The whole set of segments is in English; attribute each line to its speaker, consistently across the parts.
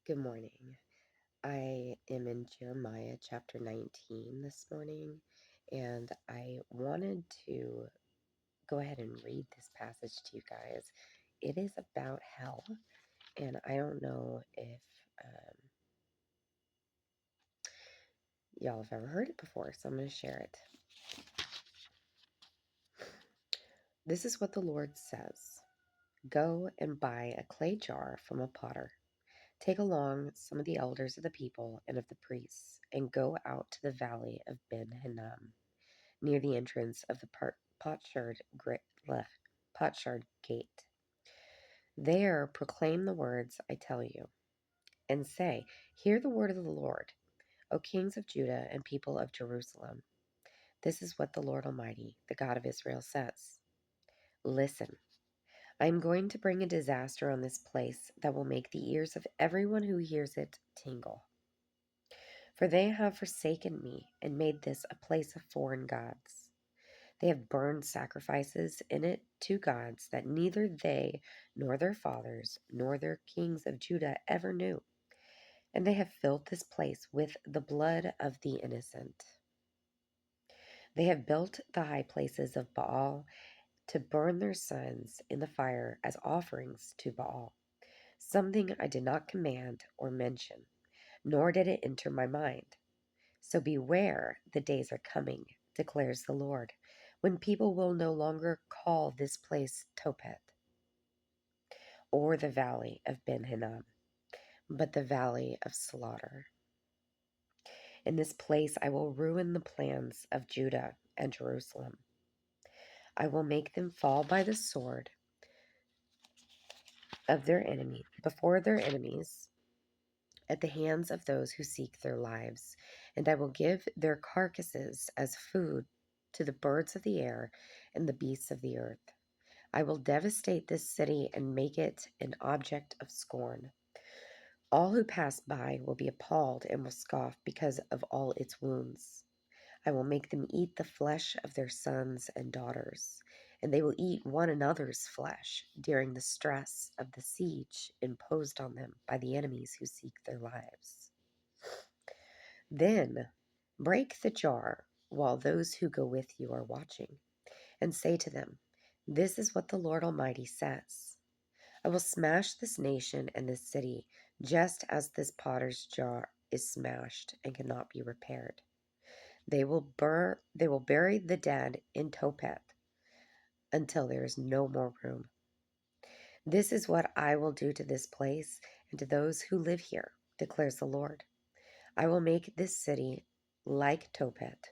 Speaker 1: Good morning. I am in Jeremiah chapter 19 this morning, and I wanted to go ahead and read this passage to you guys. It is about hell, and I don't know if um, y'all have ever heard it before, so I'm going to share it. This is what the Lord says: Go and buy a clay jar from a potter. Take along some of the elders of the people and of the priests, and go out to the valley of Ben Hinnom, near the entrance of the potsherd gate. There proclaim the words I tell you, and say, Hear the word of the Lord, O kings of Judah and people of Jerusalem. This is what the Lord Almighty, the God of Israel, says. Listen, I am going to bring a disaster on this place that will make the ears of everyone who hears it tingle. For they have forsaken me and made this a place of foreign gods. They have burned sacrifices in it to gods that neither they nor their fathers nor their kings of Judah ever knew. And they have filled this place with the blood of the innocent. They have built the high places of Baal to burn their sons in the fire as offerings to Baal, something I did not command or mention, nor did it enter my mind. So beware, the days are coming, declares the Lord, when people will no longer call this place Tophet or the valley of Ben Hinnom, but the valley of slaughter. In this place I will ruin the plans of Judah and Jerusalem. I will make them fall by the sword of their enemy before their enemies at the hands of those who seek their lives, and I will give their carcasses as food to the birds of the air and the beasts of the earth. I will devastate this city and make it an object of scorn. All who pass by will be appalled and will scoff because of all its wounds. I will make them eat the flesh of their sons and daughters, and they will eat one another's flesh during the stress of the siege imposed on them by the enemies who seek their lives. Then break the jar while those who go with you are watching, and say to them, This is what the Lord Almighty says. I will smash this nation and this city, just as this potter's jar is smashed and cannot be repaired. They will bury the dead in Tophet until there is no more room. This is what I will do to this place and to those who live here, declares the Lord. I will make this city like Tophet.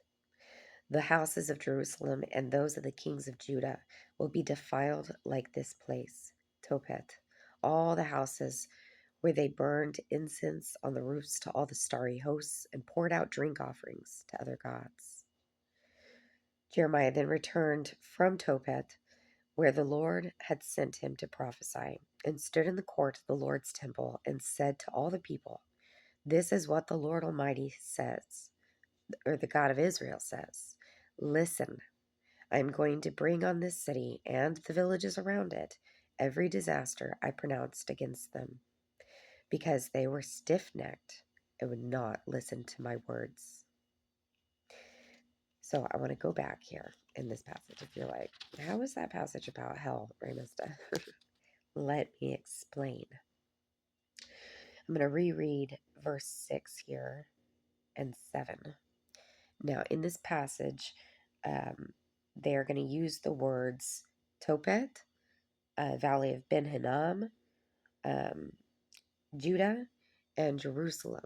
Speaker 1: The houses of Jerusalem and those of the kings of Judah will be defiled like this place, Tophet. All the houses where they burned incense on the roofs to all the starry hosts and poured out drink offerings to other gods. Jeremiah then returned from Tophet, where the Lord had sent him to prophesy, and stood in the court of the Lord's temple and said to all the people, This is what the Lord Almighty says, or the God of Israel says. Listen, I am going to bring on this city and the villages around it every disaster I pronounced against them, because they were stiff-necked and would not listen to my words. So I want to go back here in this passage. If you're like, how is that passage about hell, Ramista? Let me explain. I'm going to reread verse 6 here and 7. Now, in this passage, they're going to use the words Tophet, Valley of Ben Hinnom, um, Judah, and Jerusalem.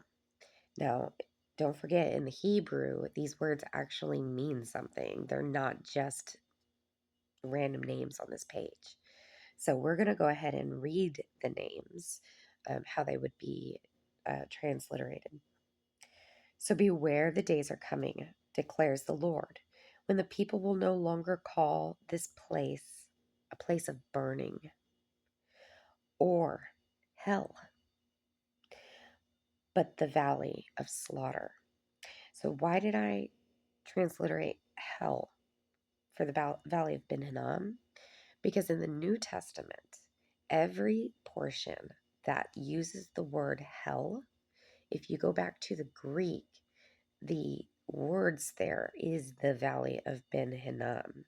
Speaker 1: Now, don't forget, in the Hebrew, these words actually mean something. They're not just random names on this page. So we're going to go ahead and read the names, how they would be transliterated. So beware, the days are coming, declares the Lord, when the people will no longer call this place a place of burning or hell, but the valley of slaughter. So why did I transliterate hell for the valley of Ben Hinnom? Because in the New Testament, every portion that uses the word hell. If you go back to the Greek, the words there is the Valley of Ben Hinnom.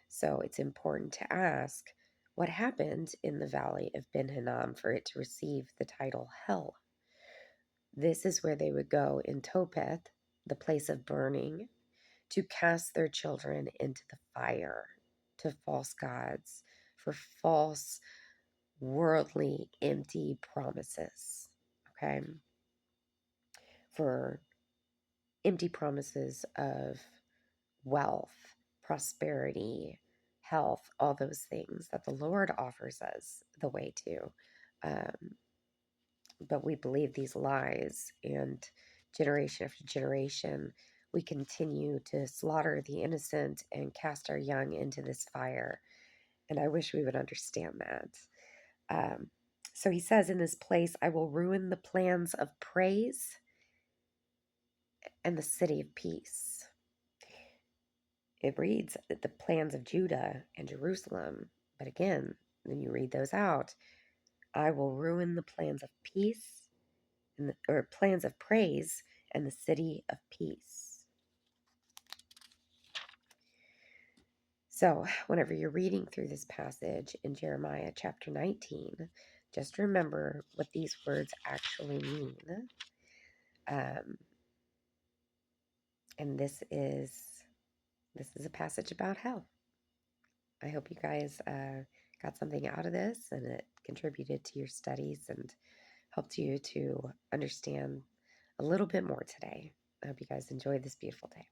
Speaker 1: So it's important to ask what happened in the Valley of Ben Hinnom for it to receive the title hell. This is where they would go in Topeth, the place of burning, to cast their children into the fire to false gods for false, worldly, empty promises. Okay? For empty promises of wealth, prosperity, health, all those things that the Lord offers us the way to. But we believe these lies, and generation after generation, we continue to slaughter the innocent and cast our young into this fire. And I wish we would understand that. Um, so he says in this place, I will ruin the plans of praise and the city of peace. It reads that the plans of Judah and Jerusalem, but again, when you read those out, I will ruin the plans of peace or plans of praise and the city of peace. So, whenever you're reading through this passage in Jeremiah chapter 19, just remember what these words actually mean. And this is a passage about hell. I hope you guys got something out of this and it contributed to your studies and helped you to understand a little bit more today. I hope you guys enjoyed this beautiful day.